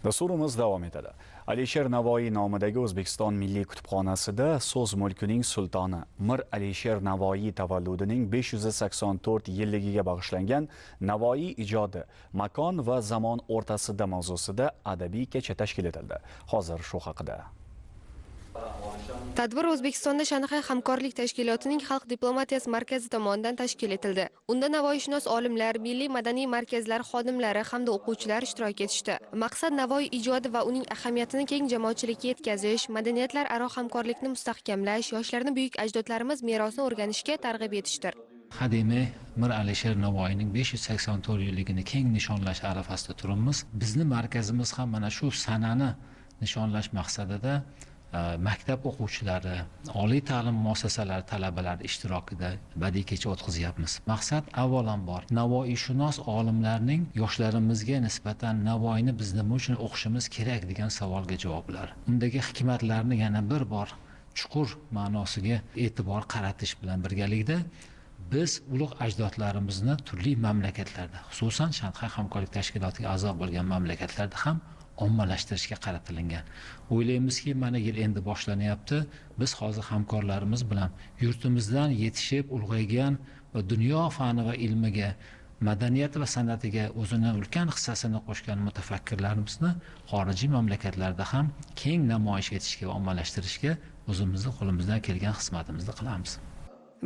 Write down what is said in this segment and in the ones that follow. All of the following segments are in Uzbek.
Dasturimiz davom etadi. Alisher Navoiy nomidagi O'zbekiston Milliy kutubxonasida so'z mulkining sultoni Mir Alisher Navoiy tavalludining 584 yilligiga bag'ishlangan Navoiy ijodi makon va zamon o'rtasida mavzusida adabiy kecha tashkil etildi. Hozir shu haqida. Tadbir O'zbekistonda Shanxay hamkorlik tashkilotining Xalq diplomatiyasi markazi tomonidan tashkil etildi. Unda navoiyshunos olimlar, milliy madaniy markazlar xodimlari hamda o'quvchilar ishtirok etishdi. Maqsad Navoiy ijodi va uning ahamiyatini keng jamoatchilikka yetkazish, madaniyatlar aro hamkorlikni mustahkamlash, yoshlarni buyuk ajdodlarimiz merosini o'rganishga targ'ib etishdir. Hademay Mir Alisher Navoiyning 584 yilligini keng nishonlash arafasida turibmiz. Bizning markazimiz ham mana shu sanani nishonlash maqsadida maktab o'quvchilari, oliy ta'lim muassasalari talabalari ishtirokida badiiy kecha o'tkazyapmiz. Maqsad avvalambor Navoiyshunos olimlarning yoshlarimizga nisbatan Navoiyni biz nima uchun o'qishimiz kerak degan savolga javoblar. Undagi hikmatlarni yana bir bor chuqur ma'nosiga e'tibor qaratish bilan birgalikda biz ulug' ajdodlarimizni turli mamlakatlarda, xususan Shanxay hamkorlik tashkilotiga a'zo bo'lgan mamlakatlarda ham ommalashtirishga qaratilgan. O'ylaymizki, mana yil endi boshlanyapti. Biz hozir hamkorlarimiz bilan yurtimizdan yetishib ulg'aygan va dunyo fani va ilmiga, madaniyat va san'atiga o'zini ulkan hissasini qo'shgan mutafakkirlarimizni xorijiy mamlakatlarda ham keng namoyish etishga va ommalashtirishga o'zimizni qo'limizdan kelgan xizmatimizni qilamiz.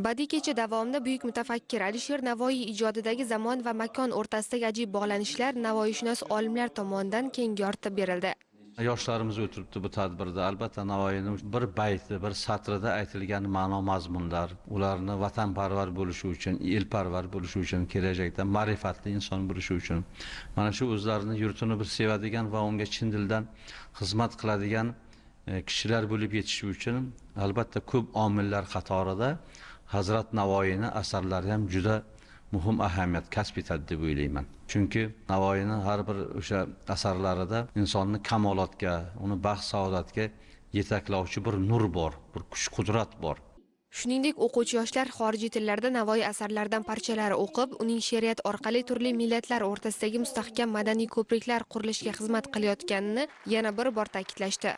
Badiiy kecha davomida buyuk mutafakkir Alisher Navoiy ijodidagi zamon va makon o'rtasidagi ajib bog'lanishlar navoiyshunos olimlar tomonidan keng yoritib berildi. Yoshlarimiz o'tiribdi bu tadbirda. Albatta Navoiyning bir bayti, bir satrida aytilgan ma'no mazmunlar, ularni vatanparvar bo'lishi uchun, elparvar bo'lishi uchun, kelajakda ma'rifatli inson bo'lishi uchun, mana shu o'zlarini yurtini bir sevadigan va unga chin dildan xizmat qiladigan kishilar bo'lib yetishi uchun albatta ko'p omillar qatorida Hazrat Navoiyning asarlari ham juda muhim ahamiyat kasb etadi deb o'ylayman. Chunki Navoiyning har bir o'sha asarlarida insonni kamolotga, uni baxt saodatga yetaklovchi bir nur bor, bir kuch-qudrat bor. Shuningdek, o'quvchi yoshlar xorijiy tillarda Navoiy asarlaridan parchalar o'qib, uning she'riyat orqali turli millatlar o'rtasidagi mustahkam madaniy ko'priklar qurilishiga xizmat qilayotganini yana bir bor ta'kidlashdi.